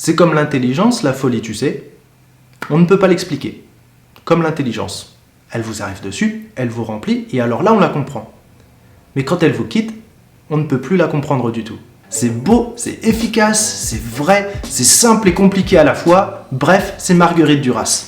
C'est comme l'intelligence, la folie, tu sais. On ne peut pas l'expliquer. Comme l'intelligence. Elle vous arrive dessus, elle vous remplit, et alors là, on la comprend. Mais quand elle vous quitte, on ne peut plus la comprendre du tout. C'est beau, c'est efficace, c'est vrai, c'est simple et compliqué à la fois. Bref, c'est Marguerite Duras.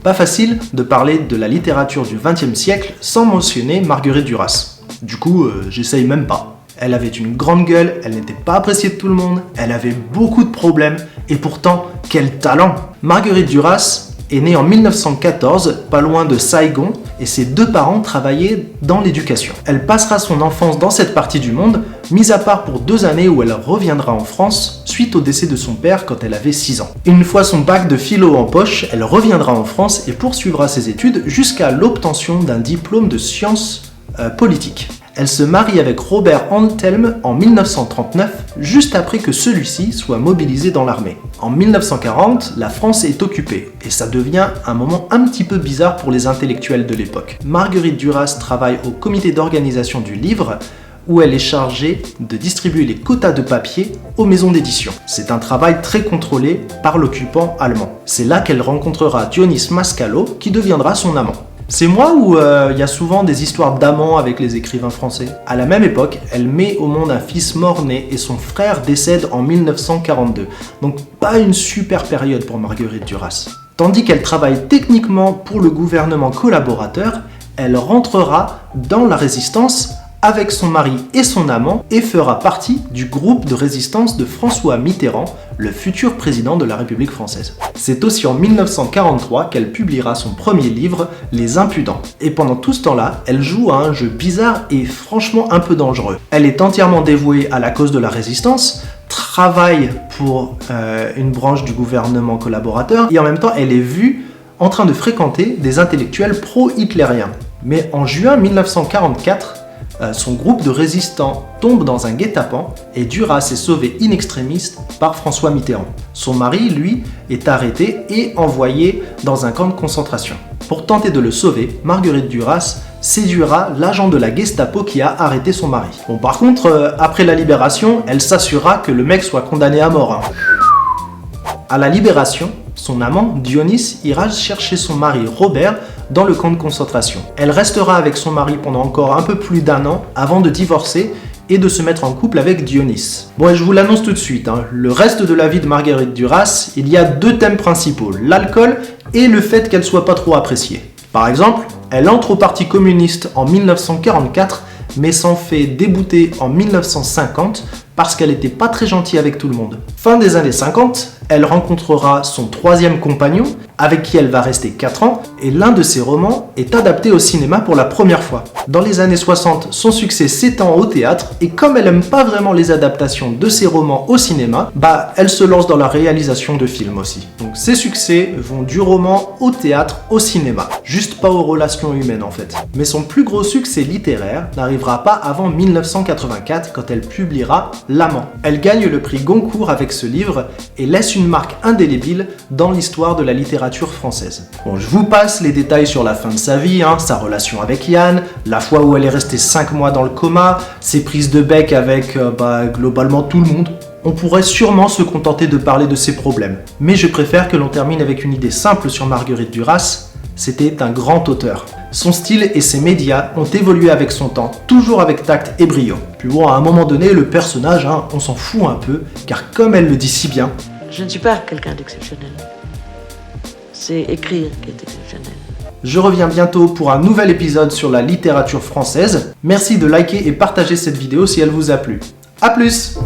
Pas facile de parler de la littérature du XXe siècle sans mentionner Marguerite Duras. Du coup, j'essaye même pas. Elle avait une grande gueule, elle n'était pas appréciée de tout le monde, elle avait beaucoup de problèmes, et pourtant, quel talent! Marguerite Duras est née en 1914, pas loin de Saigon, et ses deux parents travaillaient dans l'éducation. Elle passera son enfance dans cette partie du monde, mis à part pour 2 années où elle reviendra en France suite au décès de son père quand elle avait 6 ans. Une fois son bac de philo en poche, elle reviendra en France et poursuivra ses études jusqu'à l'obtention d'un diplôme de sciences politiques. Elle se marie avec Robert Antelme en 1939, juste après que celui-ci soit mobilisé dans l'armée. En 1940, la France est occupée, et ça devient un moment un petit peu bizarre pour les intellectuels de l'époque. Marguerite Duras travaille au comité d'organisation du livre, où elle est chargée de distribuer les quotas de papier aux maisons d'édition. C'est un travail très contrôlé par l'occupant allemand. C'est là qu'elle rencontrera Dionys Mascalo, qui deviendra son amant. C'est moi ou il y a souvent des histoires d'amants avec les écrivains français? À la même époque, elle met au monde un fils mort-né et son frère décède en 1942. Donc pas une super période pour Marguerite Duras. Tandis qu'elle travaille techniquement pour le gouvernement collaborateur, elle rentrera dans la résistance avec son mari et son amant et fera partie du groupe de résistance de François Mitterrand, le futur président de la République française. C'est aussi en 1943 qu'elle publiera son premier livre, Les Impudents. Et pendant tout ce temps-là, elle joue à un jeu bizarre et franchement un peu dangereux. Elle est entièrement dévouée à la cause de la résistance, travaille pour une branche du gouvernement collaborateur et en même temps elle est vue en train de fréquenter des intellectuels pro-hitlériens. Mais en juin 1944, son groupe de résistants tombe dans un guet-apens et Duras est sauvé in extremis par François Mitterrand. Son mari, lui, est arrêté et envoyé dans un camp de concentration. Pour tenter de le sauver, Marguerite Duras séduira l'agent de la Gestapo qui a arrêté son mari. Bon, par contre, après la libération, elle s'assurera que le mec soit condamné à mort. À la libération, son amant, Dionys, ira chercher son mari, Robert, dans le camp de concentration. Elle restera avec son mari pendant encore un peu plus d'1 an avant de divorcer et de se mettre en couple avec Dionys. Bon, et je vous l'annonce tout de suite, le reste de la vie de Marguerite Duras, il y a 2 thèmes principaux, l'alcool et le fait qu'elle soit pas trop appréciée. Par exemple, elle entre au Parti communiste en 1944, mais s'en fait débouter en 1950 parce qu'elle n'était pas très gentille avec tout le monde. Fin des années 50, elle rencontrera son 3e compagnon, avec qui elle va rester 4 ans, et l'un de ses romans est adapté au cinéma pour la première fois. Dans les années 60, son succès s'étend au théâtre, et comme elle aime pas vraiment les adaptations de ses romans au cinéma, elle se lance dans la réalisation de films aussi. Donc ses succès vont du roman au théâtre, au cinéma. Juste pas aux relations humaines en fait. Mais son plus gros succès littéraire n'arrivera pas avant 1984, quand elle publiera L'Amant. Elle gagne le prix Goncourt avec ce livre, et laisse une marque indélébile dans l'histoire de la littérature française. Bon, je vous passe les détails sur la fin de sa vie, sa relation avec Yann, la fois où elle est restée 5 mois dans le coma, ses prises de bec avec globalement tout le monde. On pourrait sûrement se contenter de parler de ses problèmes. Mais je préfère que l'on termine avec une idée simple sur Marguerite Duras. C'était un grand auteur. Son style et ses médias ont évolué avec son temps, toujours avec tact et brio. Puis bon, à un moment donné, le personnage, on s'en fout un peu, car comme elle le dit si bien, je ne suis pas quelqu'un d'exceptionnel. C'est écrire qui est exceptionnel. Je reviens bientôt pour un nouvel épisode sur la littérature française. Merci de liker et partager cette vidéo si elle vous a plu. A plus!